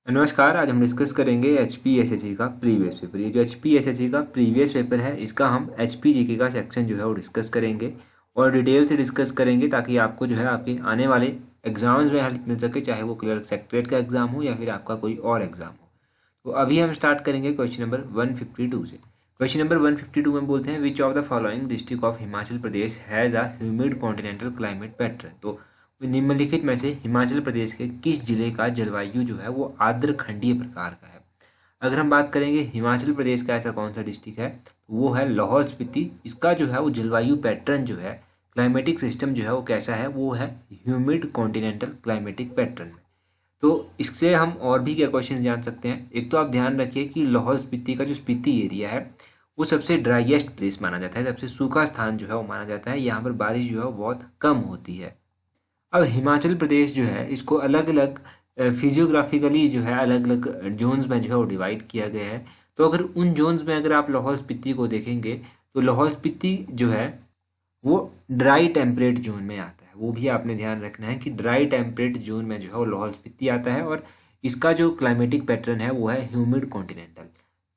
नमस्कार। आज हम डिस्कस करेंगे HPSSC का प्रीवियस पेपर। ये जो HPSSC का प्रीवियस पेपर है इसका हम HPGK का सेक्शन जो है वो डिस्कस करेंगे और डिटेल से डिस्कस करेंगे ताकि आपको जो है आपके आने वाले एग्जाम्स में हेल्प मिल सके, चाहे वो क्लर्क सेक्रेटरीट का एग्जाम हो या फिर आपका कोई और एग्जाम हो। तो अभी हम स्टार्ट करेंगे क्वेश्चन नंबर 152 से। क्वेश्चन नंबर 152 में बोलते हैं which of the following district of Himachal Pradesh has a humid continental climate pattern. तो निम्नलिखित में से हिमाचल प्रदेश के किस जिले का जलवायु जो है वो आर्द्र खंडीय प्रकार का है। अगर हम बात करेंगे हिमाचल प्रदेश का ऐसा कौन सा डिस्ट्रिक्ट है तो वो है लाहौल स्पीति। इसका जो है वो जलवायु पैटर्न जो है, क्लाइमेटिक सिस्टम जो है वो कैसा है, वो है ह्यूमिड कॉन्टिनेंटल क्लाइमेटिक पैटर्न में। तो इससे हम और भी क्या क्वेश्चन जान सकते हैं। एक तो आप ध्यान रखिए कि लाहौल स्पीति का जो स्पीति एरिया है वो सबसे ड्राइएस्ट प्लेस माना जाता है, सबसे सूखा स्थान जो है वो माना जाता है। यहाँ पर बारिश जो है वो बहुत कम होती है। अब हिमाचल प्रदेश जो है इसको अलग अलग फिजियोग्राफिकली जो है अलग अलग जोन्स में जो है वो डिवाइड किया गया है। तो अगर उन जोन्स में अगर आप लाहौल स्पीति को देखेंगे तो लाहौल स्पीति जो है वो ड्राई टेम्परेट जोन में आता है। वो भी आपने ध्यान रखना है कि ड्राई टेम्परेट जोन में जो है वो लाहौल स्पीति आता है और इसका जो क्लाइमेटिक पैटर्न है वो है ह्यूमिड कॉन्टिनेंटल।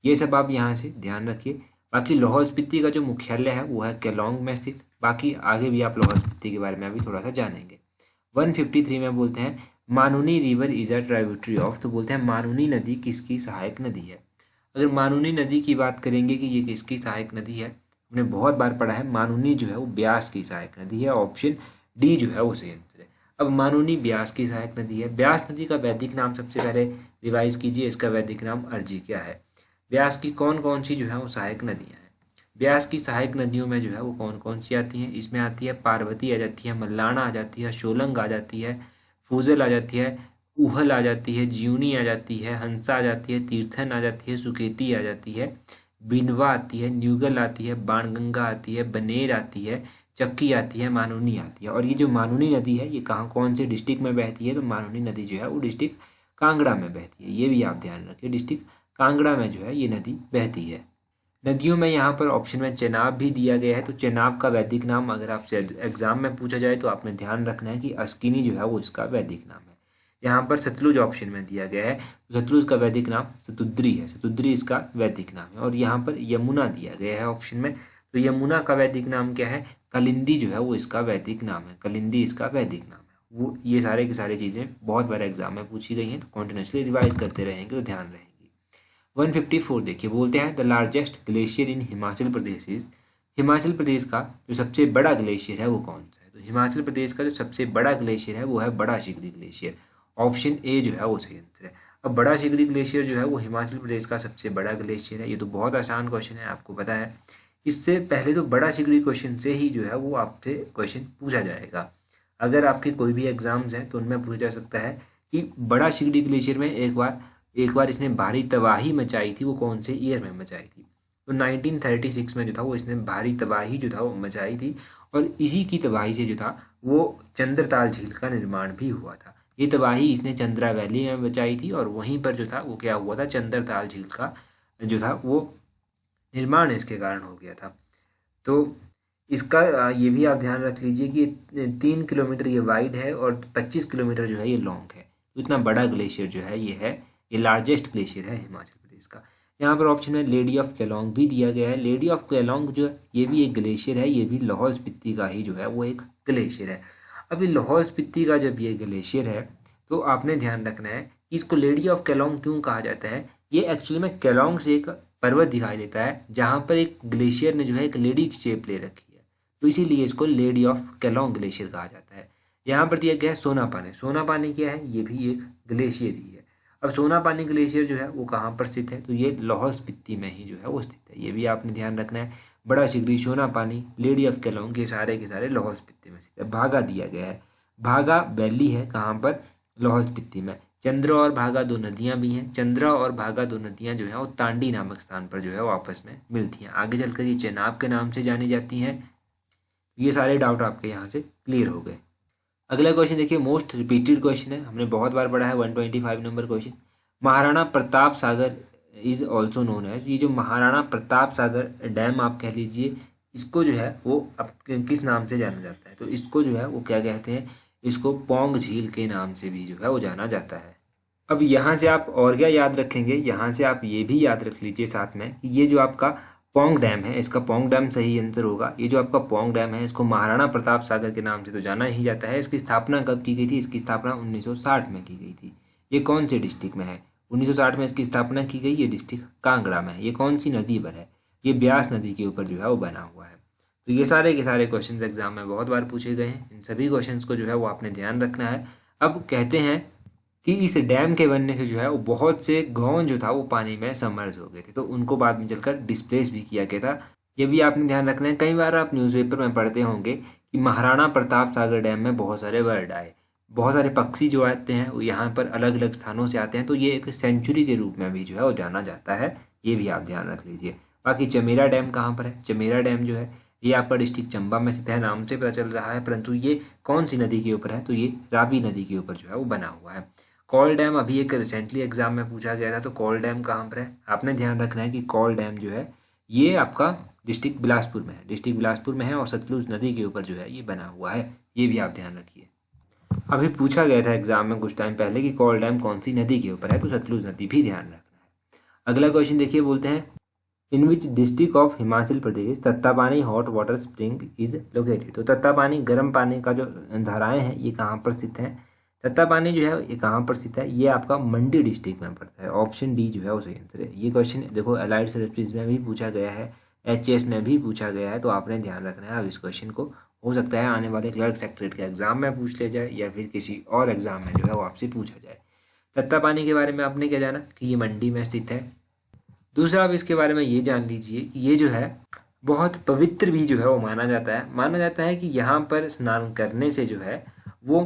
ये सब आप यहाँ से ध्यान रखिए। बाकी लाहौल स्पीति का जो मुख्यालय है वो है केलोंग में स्थित। बाकी आगे भी आप लाहौल स्पीति के बारे में अभी थोड़ा सा जानेंगे। 153 में बोलते हैं मानुनी river is a tributary of. तो बोलते हैं मानुनी नदी किसकी सहायक नदी है। अगर मानुनी नदी की बात करेंगे कि ये किसकी सहायक नदी है, हमने बहुत बार पढ़ा है मानुनी जो है वो ब्यास की सहायक नदी है। ऑप्शन डी जो है वो सही आंसर है। अब मानुनी ब्यास की सहायक नदी है। ब्यास नदी का वैदिक नाम सबसे पहले रिवाइज कीजिए। इसका वैदिक नाम अर्जिक्या है। ब्यास की कौन कौन सी जो है वो सहायक नदियाँ हैं। ब्यास की सहायक नदियों में जो है वो कौन कौन सी आती हैं, इसमें आती है पार्वती आ जाती है, मल्लाना आ जाती है, शोलंग आ जाती है, फूजल आ जाती है, ऊहल आ जाती है, जीवनी आ जाती है, हंसा आ जाती है, तीर्थन आ जाती है, सुकेती आ जाती है, बिनवा आती है, न्यूगल आती है, बाणगंगा आती है, बनेर आती है, चक्की आती है, मानुनी आती है। और ये जो मानुनी नदी है ये कहाँ कौन से डिस्ट्रिक्ट में बहती है, तो मानुनी नदी जो है वो डिस्ट्रिक्ट कांगड़ा में बहती है। ये भी आप ध्यान रखिए, डिस्ट्रिक्ट कांगड़ा में जो है ये नदी बहती है। नदियों में यहाँ पर ऑप्शन में चेनाब भी दिया गया है। तो चेनाब का वैदिक नाम अगर आपसे एग्जाम में पूछा जाए तो आपने ध्यान रखना है कि अस्किनी जो है वो इसका वैदिक नाम है। यहाँ पर सतलुज ऑप्शन में दिया गया है तो सतलुज का वैदिक नाम सतुद्री है। सतुद्री इसका वैदिक नाम है। और यहाँ पर यमुना दिया गया है ऑप्शन में, तो यमुना का वैदिक नाम क्या है, कलिंदी जो है वो इसका वैदिक नाम है। कलिंदी इसका वैदिक नाम है। वो ये सारे की सारी चीज़ें बहुत बार एग्जाम में पूछी गई हैं, तो कॉन्टिन्यूसली रिवाइज करते रहेंगे तो ध्यान रहेंगे। 154 देखिए, बोलते हैं the largest glacier in Himachal Pradesh is. Himachal Pradesh का जो सबसे बड़ा ग्लेशियर है वो कौन सा है। तो हिमाचल प्रदेश का जो सबसे बड़ा ग्लेशियर है वो है बड़ा शिगरी ग्लेशियर। ऑप्शन ए जो है वो सही आंसर है। अब बड़ा शिगरी ग्लेशियर जो है वो हिमाचल प्रदेश का सबसे बड़ा ग्लेशियर है। ये तो बहुत आसान क्वेश्चन है, आपको पता है। इससे पहले तो बड़ा शिगरी क्वेश्चन से ही जो है वो आपसे क्वेश्चन पूछा जाएगा। अगर आपके कोई भी एग्जाम्स हैं तो उनमें पूछा जा सकता है कि बड़ा शिगरी ग्लेशियर में एक बार इसने भारी तबाही मचाई थी, वो कौन से ईयर में मचाई थी। तो 1936 में जो था वो इसने भारी तबाही जो था वो मचाई थी और इसी की तबाही से जो था वो चंद्रताल झील का निर्माण भी हुआ था। ये तबाही इसने चंद्रा वैली में मचाई थी और वहीं पर जो था वो क्या हुआ था, चंद्रताल झील का जो था वो निर्माण इसके कारण हो गया था। तो इसका ये भी आप ध्यान रख लीजिए कि 3 किलोमीटर ये वाइड है और 25 किलोमीटर जो है ये लॉन्ग है। तो इतना बड़ा ग्लेशियर जो है ये है, ये लार्जेस्ट ग्लेशियर है हिमाचल प्रदेश का। यहाँ पर ऑप्शन में लेडी ऑफ केलोंग भी दिया गया है। लेडी ऑफ केलोंग जो है ये भी एक ग्लेशियर है, ये भी लाहौल स्पीति का ही जो है वो एक ग्लेशियर है। अभी लाहौल स्पीति का जब ये ग्लेशियर है तो आपने ध्यान रखना है कि इसको लेडी ऑफ केलोंग क्यों कहा जाता है। ये एक्चुअली में केलोंग से एक पर्वत दिखाई देता है जहाँ पर एक ग्लेशियर ने जो है एक लेडी की शेप ले रखी है, तो इसीलिए इसको लेडी ऑफ केलोंग ग्लेशियर कहा जाता है। यहाँ पर दिया गया है सोना पानी। सोना पानी क्या है, ये भी एक ग्लेशियर ही है। अब सोना पानी ग्लेशियर जो है वो कहाँ पर स्थित है, तो ये लाहौल स्पीति में ही जो है वो स्थित है। ये भी आपने ध्यान रखना है। बड़ा शिगरी, सोना पानी, लेडी ऑफ केलोंग के सारे लाहौल स्पीति में स्थित है। भागा दिया गया है, भागा वैली है कहाँ पर, लाहौल स्पीति में। चंद्र और भागा दो नदियाँ भी हैं। चंद्रा और भागा दो नदियाँ जो है वो तांडी नामक स्थान पर जो है वो आपस में मिलती हैं। आगे चलकर ये चेनाब के नाम से जानी जाती हैं। ये सारे डाउट आपके यहाँ से क्लियर हो गए। अगला क्वेश्चन देखिए, मोस्ट रिपीटेड क्वेश्चन है, हमने बहुत बार पढ़ा है। 125 number question, Maharana Pratap Sagar is also known as. ये जो महाराणा प्रताप सागर डैम आप कह लीजिए, इसको जो है वो अब किस नाम से जाना जाता है, तो इसको जो है वो क्या कहते हैं, इसको पौंग झील के नाम से भी जो है वो जाना जाता है। अब यहाँ से आप और क्या याद रखेंगे, यहाँ से आप ये भी याद रख लीजिए साथ में कि ये जो आपका पौंग डैम है, इसका पौंग डैम सही आंसर होगा। ये जो आपका पौंग डैम है इसको महाराणा प्रताप सागर के नाम से तो जाना ही जाता है। इसकी स्थापना कब की गई थी? इसकी स्थापना 1960 में की गई थी। ये कौन से डिस्ट्रिक्ट में है? 1960 में इसकी स्थापना की गई। ये डिस्ट्रिक्ट कांगड़ा में है। ये कौन सी नदी पर है? ये ब्यास नदी के ऊपर जो है वो बना हुआ है। तो ये सारे के सारे क्वेश्चन एग्जाम में बहुत बार पूछे गए हैं। इन सभी क्वेश्चन को जो है वो आपने ध्यान रखना है। अब कहते हैं कि इस डैम के बनने से जो है वो बहुत से गांव जो था वो पानी में सबमर्ज हो गए थे, तो उनको बाद में चलकर डिस्प्लेस भी किया गया था। ये भी आपने ध्यान रखना है। कई बार आप न्यूज़पेपर में पढ़ते होंगे कि महाराणा प्रताप सागर डैम में बहुत सारे बर्ड आए, बहुत सारे पक्षी जो आते हैं वो यहाँ पर अलग अलग स्थानों से आते हैं, तो ये एक सेंचुरी के रूप में भी जो है वो जाना जाता है। ये भी आप ध्यान रख लीजिए। बाकी चमेरा डैम कहाँ पर है? चमेरा डैम जो है ये आपका डिस्ट्रिक्ट चंबा में स्थित है, नाम से पता चल रहा है, परंतु ये कौन सी नदी के ऊपर है? तो ये रावी नदी के ऊपर जो है वो बना हुआ है। कॉल डैम अभी एक रिसेंटली एग्जाम में पूछा गया था, तो कॉल डैम कहाँ पर है? आपने ध्यान रखना है कि कॉल डैम जो है ये आपका डिस्ट्रिक्ट बिलासपुर में है, डिस्ट्रिक्ट बिलासपुर में है और सतलुज नदी के ऊपर जो है ये बना हुआ है। ये भी आप ध्यान रखिए। अभी पूछा गया था एग्जाम में कुछ टाइम पहले कि कॉल डैम कौन सी नदी के ऊपर है, तो सतलुज नदी भी ध्यान रखना है। अगला क्वेश्चन देखिए, बोलते हैं in which district of Himachal Pradesh Tattapani hot water spring is located. तो तत्तापानी गर्म पानी का जो धाराएं हैं ये कहाँ पर स्थित है? तत्तापानी जो है ये कहाँ पर स्थित है? ये आपका मंडी डिस्ट्रिक्ट में पड़ता है। ऑप्शन डी जो है वो सही आंसर है। ये क्वेश्चन देखो अलाइड सर्विसेज में भी पूछा गया है, एचएस में भी पूछा गया है, तो आपने ध्यान रखना है। अब इस क्वेश्चन को हो सकता है आने वाले क्लर्क सेक्रेटरी के एग्जाम में पूछ ले जाए या फिर किसी और एग्जाम में जो है वो आपसे पूछा जाए। तत्तापानी के बारे में आपने क्या जाना कि ये मंडी में स्थित है। दूसरा आप इसके बारे में ये जान लीजिए कि ये जो है बहुत पवित्र भी जो है वो माना जाता है। माना जाता है कि यहाँ पर स्नान करने से जो है वो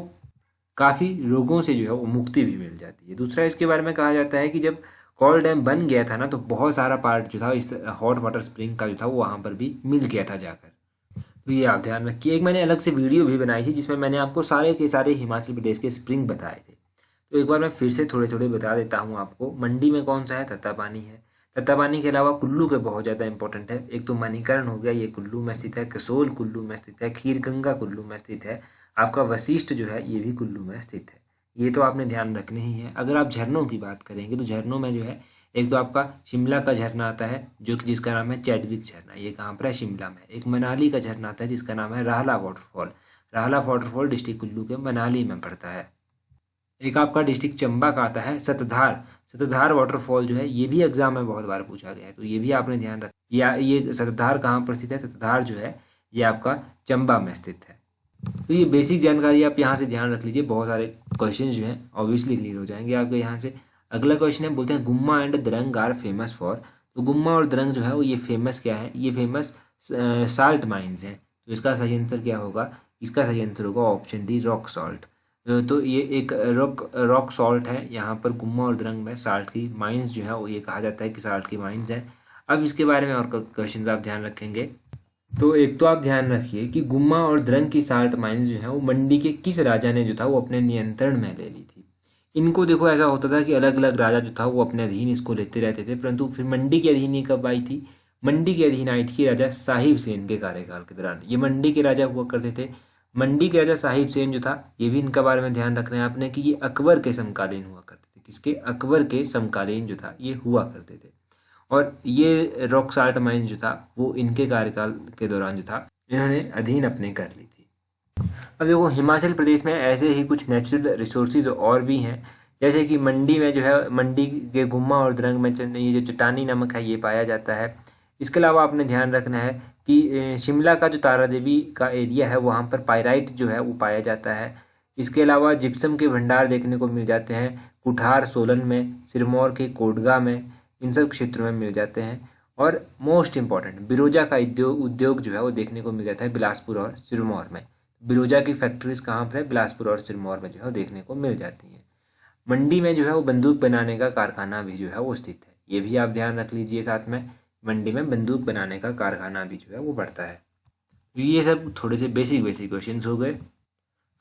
काफ़ी रोगों से जो है वो मुक्ति भी मिल जाती है। दूसरा इसके बारे में कहा जाता है कि जब कॉल डैम बन गया था ना, तो बहुत सारा पार्ट जो था इस हॉट वाटर स्प्रिंग का जो था वो वहाँ पर भी मिल गया था जाकर। तो ये आप ध्यान रखिए। एक मैंने अलग से वीडियो भी बनाई थी जिसमें मैंने आपको सारे के सारे हिमाचल प्रदेश के स्प्रिंग बताए थे। तो एक बार मैं फिर से थोड़े थोड़े बता देता हूँ आपको। मंडी में कौन सा है? तत्तापानी है। तत्तापानी के अलावा कुल्लू के बहुत ज़्यादा इंपॉर्टेंट है। एक तो मणिकर्ण हो गया, ये कुल्लू में स्थित है। कसोल कुल्लू में स्थित है। खीरगंगा कुल्लू में स्थित है। आपका वशिष्ठ जो है ये भी कुल्लू में स्थित है। ये तो आपने ध्यान रखने ही है। अगर आप झरनों की बात करेंगे तो झरनों में जो है एक तो आपका शिमला का झरना आता है जो कि जिसका नाम है चैडविक झरना, ये कहाँ पर है? शिमला में। एक मनाली का झरना आता है जिसका नाम है राहला वाटरफॉल। राहला वाटरफॉल डिस्ट्रिक्ट कुल्लू के मनाली में पड़ता है। एक आपका डिस्ट्रिक्ट चंबा का आता है सतधार। सतधार वाटरफॉल जो है ये भी एग्जाम में बहुत बार पूछा गया है, तो ये भी आपने ध्यान रख। या ये सतधार कहाँ पर स्थित है? सतधार जो है ये आपका चंबा में स्थित है। तो ये बेसिक जानकारी आप यहाँ से ध्यान रख लीजिए। बहुत सारे क्वेश्चन जो हैं ऑब्वियसली क्लियर हो जाएंगे आपके यहाँ से। अगला क्वेश्चन है, बोलते हैं Gumma and Drang are famous for. तो गुम्मा और द्रंग जो है वो ये फेमस क्या है? ये फेमस साल्ट माइंस हैं। तो इसका सही आंसर क्या होगा? इसका सही आंसर होगा ऑप्शन डी, रॉक सॉल्ट। तो ये एक रॉक सॉल्ट है। यहाँ पर गुम्मा और द्रंग में साल्ट की माइंस जो है वो ये कहा जाता है कि साल्ट की माइंस हैं। अब इसके बारे में और क्वेश्चन आप ध्यान रखेंगे। तो एक तो आप ध्यान रखिए कि गुम्मा और द्रंग की साल्ट माइंस जो है वो मंडी के किस राजा ने जो था वो अपने नियंत्रण में ले ली थी। इनको देखो ऐसा होता था कि अलग अलग राजा जो था वो अपने अधीन इसको लेते रहते थे, परंतु फिर मंडी के अधीन ही कब आई थी? मंडी के अधीन आई थी राजा साहिब सेन के कार्यकाल के दौरान। ये मंडी के राजा हुआ करते थे। मंडी के राजा साहिब सेन जो था ये भी इनका बारे में ध्यान रखना है आपने कि ये अकबर के समकालीन हुआ करते थे। किसके? अकबर के समकालीन जो था ये हुआ करते थे। और ये रॉक साल्ट माइंस जो था वो इनके कार्यकाल के दौरान जो था इन्होंने अधीन अपने कर ली थी। अब देखो हिमाचल प्रदेश में ऐसे ही कुछ नेचुरल रिसोर्सेज और भी हैं, जैसे कि मंडी में जो है मंडी के गुम्मा और द्रंग में ये जो चट्टानी नमक है ये पाया जाता है। इसके अलावा आपने ध्यान रखना है कि शिमला का जो तारा देवी का एरिया है वहाँ पर पायराइट जो है वो पाया जाता है। इसके अलावा जिप्सम के भंडार देखने को मिल जाते हैं कुठार सोलन में, सिरमौर के कोडगा में, इन सब क्षेत्रों में मिल जाते हैं। और मोस्ट इम्पॉर्टेंट बिरोजा का उद्योग जो है वो देखने को मिल जाता है बिलासपुर और सिरमौर में। बिरोजा की फैक्ट्रीज कहाँ पर है? बिलासपुर और सिरमौर में जो है वो देखने को मिल जाती हैं। मंडी में जो है वो बंदूक बनाने का कारखाना भी जो है वो स्थित है। ये भी आप ध्यान रख लीजिए साथ में, मंडी में बंदूक बनाने का कारखाना भी जो है वो बढ़ता है। ये सब थोड़े से बेसिक क्वेश्चन हो गए।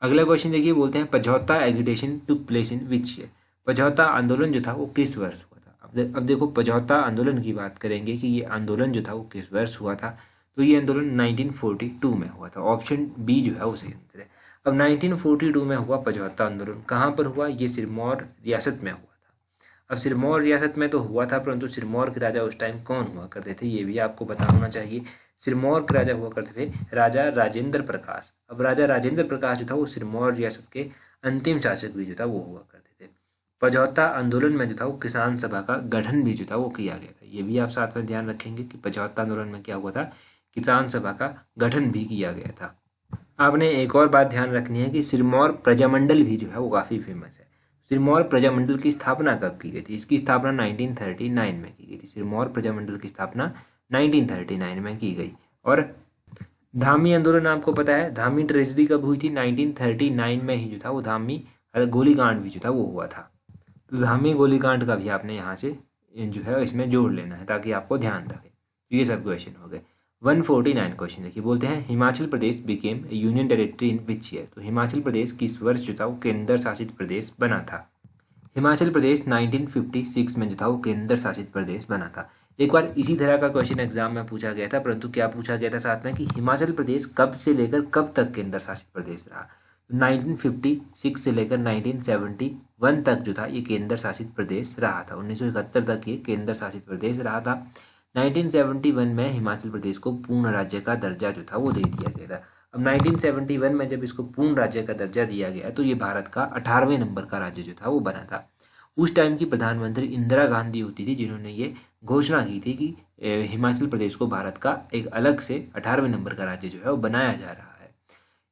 अगला क्वेश्चन देखिए, बोलते हैं Pajhota agitation took place in which year. Pajhota आंदोलन जो था वो किस वर्ष हुआ था? अब देखो पझौता आंदोलन की बात करेंगे कि ये आंदोलन जो था वो किस वर्ष हुआ था, तो ये आंदोलन 1942 में हुआ था। ऑप्शन बी जो है वो सही आंसर है। अब 1942 में हुआ पझौता आंदोलन कहाँ पर हुआ? ये सिरमौर रियासत में हुआ था। अब सिरमौर रियासत में तो हुआ था, परंतु सिरमौर के राजा उस टाइम कौन हुआ करते थे ये भी आपको पता होना चाहिए। सिरमौर के राजा हुआ करते थे राजा राजेंद्र प्रकाश। अब राजा राजेंद्र प्रकाश जो था वो सिरमौर रियासत के अंतिम शासक भी जो था वो हुआ करते थे। पझौता आंदोलन में जो था वो किसान सभा का गठन भी जो था वो किया गया था। ये भी आप साथ में ध्यान रखेंगे कि पझौता आंदोलन में क्या हुआ था, किसान सभा का गठन भी किया गया था। आपने एक और बात ध्यान रखनी है कि सिरमौर प्रजामंडल भी जो है वो काफ़ी फेमस है। सिरमौर प्रजामंडल की स्थापना कब की गई थी? इसकी स्थापना 1939 में की गई थी। सिरमौर प्रजामंडल की स्थापना 1939 में की गई। और धामी आंदोलन आपको पता है, धामी ट्रेजेडी कब हुई थी? 1939 में ही जो था वो धामी गोलीकांड भी जो था वो हुआ था। तो धामी गोलीकांड का भी आपने यहाँ से जो है इसमें जोड़ लेना है ताकि आपको ध्यान रहे। तो ये सब क्वेश्चन हो गए। 149 क्वेश्चन देखिए, बोलते हैं Himachal Pradesh became union territory in which year? तो हिमाचल प्रदेश किस वर्ष जो था वो केंद्र शासित प्रदेश बना था? हिमाचल प्रदेश 1956 में जो था वो केंद्र शासित प्रदेश बना था। एक बार इसी तरह का क्वेश्चन एग्जाम में पूछा गया था, परंतु क्या पूछा गया था साथ में कि हिमाचल प्रदेश कब से लेकर कब तक केंद्र शासित प्रदेश रहा? 1956 से लेकर 1971 तक जो था ये केंद्र शासित प्रदेश रहा था। 1971 तक ये केंद्र शासित प्रदेश रहा था। 1971 में हिमाचल प्रदेश को पूर्ण राज्य का दर्जा जो था वो दे दिया गया था। अब 1971 में जब इसको पूर्ण राज्य का दर्जा दिया गया तो ये भारत का 18वें नंबर का राज्य जो था वो बना था। उस टाइम की प्रधानमंत्री इंदिरा गांधी होती थी जिन्होंने ये घोषणा की थी कि हिमाचल प्रदेश को भारत का एक अलग से 18वें नंबर का राज्य जो है वो बनाया जा रहा है।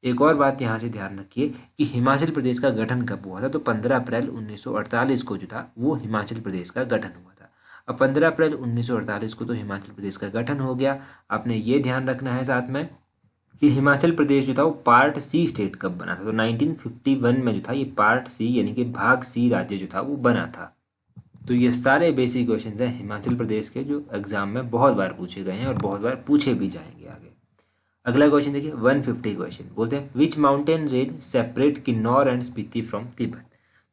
एक और बात यहाँ से ध्यान रखिए कि हिमाचल प्रदेश का गठन कब हुआ था? तो 15 अप्रैल 1948 को जो था वो हिमाचल प्रदेश का गठन हुआ था। अब 15 अप्रैल 1948 को तो हिमाचल प्रदेश का गठन हो गया। आपने ये ध्यान रखना है साथ में कि हिमाचल प्रदेश जो था वो पार्ट सी स्टेट कब बना था? तो 1951 में जो था ये पार्ट सी यानी कि भाग सी राज्य जो था वो बना था। तो ये सारे बेसिक क्वेश्चन हैं हिमाचल प्रदेश के जो एग्जाम में बहुत बार पूछे गए हैं और बहुत बार पूछे भी जाएंगे आगे। अगला क्वेश्चन देखिए 150 क्वेश्चन, बोलते हैं which mountain range separate Kinnaur and Spiti from Tibet?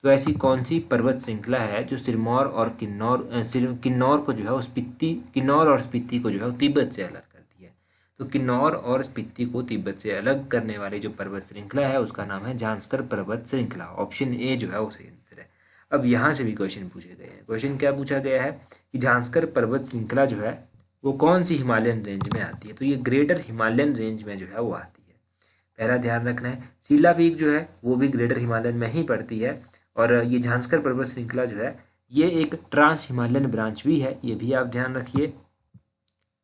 तो ऐसी कौन सी पर्वत श्रृंखला है जो सिरमौर और किन्नौर को जो है स्पीति, किन्नौर और स्पीति को जो है तिब्बत से अलग करती है? तो किन्नौर और स्पीति को तिब्बत से अलग करने वाली जो पर्वत श्रृंखला है उसका नाम है जांस्कर पर्वत श्रृंखला। ऑप्शन ए जो है वो सही आंसर है। अब यहाँ से भी क्वेश्चन पूछे गए हैं। क्वेश्चन क्या पूछा गया है कि जांस्कर पर्वत श्रृंखला जो है वो कौन सी हिमालयन रेंज में आती है? तो ये ग्रेटर हिमालयन रेंज में जो है वो आती है। पहला ध्यान रखना है शिला पीक जो है वो भी ग्रेटर हिमालयन में ही पड़ती है। और ये जांस्कर पर्वत श्रृंखला जो है ये एक ट्रांस हिमालयन ब्रांच भी है, ये भी आप ध्यान रखिए।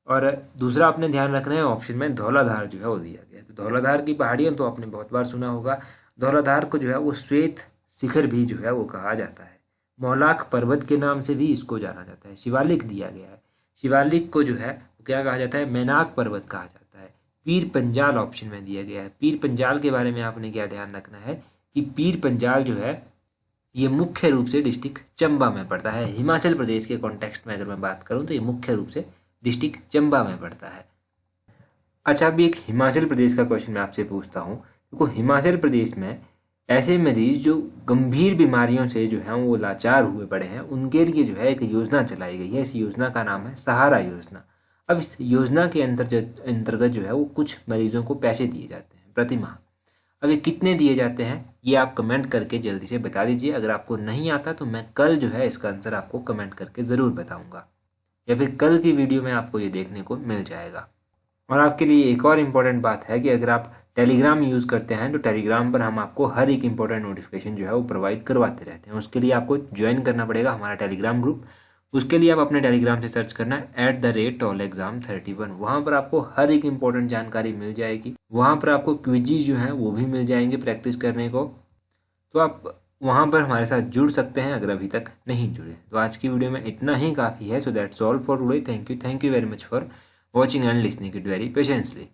और दूसरा आपने ध्यान रखना है ऑप्शन में धौलाधार जो है वो दिया गया है। तो धौलाधार की पहाड़ियाँ तो आपने बहुत बार सुना होगा। धौलाधार को जो है वो श्वेत शिखर भी जो है वो कहा जाता है। मौलाक पर्वत के नाम से भी इसको जाना जाता है। शिवालिक दिया गया है, शिवालिक को जो है क्या कहा जाता है? मैनाक पर्वत कहा जाता है। पीर पंजाल ऑप्शन में दिया गया है। पीर पंजाल के बारे में आपने क्या ध्यान रखना है कि पीर पंजाल जो है ये मुख्य रूप से डिस्ट्रिक्ट चंबा में पड़ता है। हिमाचल प्रदेश के कॉन्टेक्स्ट में अगर मैं बात करूं तो ये मुख्य रूप से डिस्ट्रिक्ट चंबा में पड़ता है। अच्छा, अभी एक हिमाचल प्रदेश का क्वेश्चन मैं आपसे पूछता हूँ। देखो हिमाचल प्रदेश में ऐसे मरीज जो गंभीर बीमारियों से जो है वो लाचार हुए पड़े हैं उनके लिए जो है एक योजना चलाई गई है। इस योजना का नाम है सहारा योजना। अब इस योजना के अंतर्गत जो है वो कुछ मरीजों को पैसे दिए जाते हैं प्रति माह। अब ये कितने दिए जाते हैं ये आप कमेंट करके जल्दी से बता दीजिए। अगर आपको नहीं आता तो मैं कल जो है इसका आंसर आपको कमेंट करके ज़रूर बताऊंगा, या फिर कल की वीडियो में आपको ये देखने को मिल जाएगा। और आपके लिए एक और इम्पॉर्टेंट बात है कि अगर आप टेलीग्राम यूज़ करते हैं तो टेलीग्राम पर हम आपको हर एक इंपॉर्टेंट नोटिफिकेशन जो है वो प्रोवाइड करवाते रहते हैं। उसके लिए आपको ज्वाइन करना पड़ेगा हमारा टेलीग्राम ग्रुप। उसके लिए आप अपने टेलीग्राम से सर्च करना है @allexam31। वहाँ पर आपको हर एक इंपॉर्टेंट जानकारी मिल जाएगी। वहाँ पर आपको क्विज़ जो हैं वो भी मिल जाएंगे प्रैक्टिस करने को। तो आप वहाँ पर हमारे साथ जुड़ सकते हैं अगर अभी तक नहीं जुड़े। तो आज की वीडियो में इतना ही काफ़ी है। So that's all for today. Thank you very much for watching and listening it very patiently.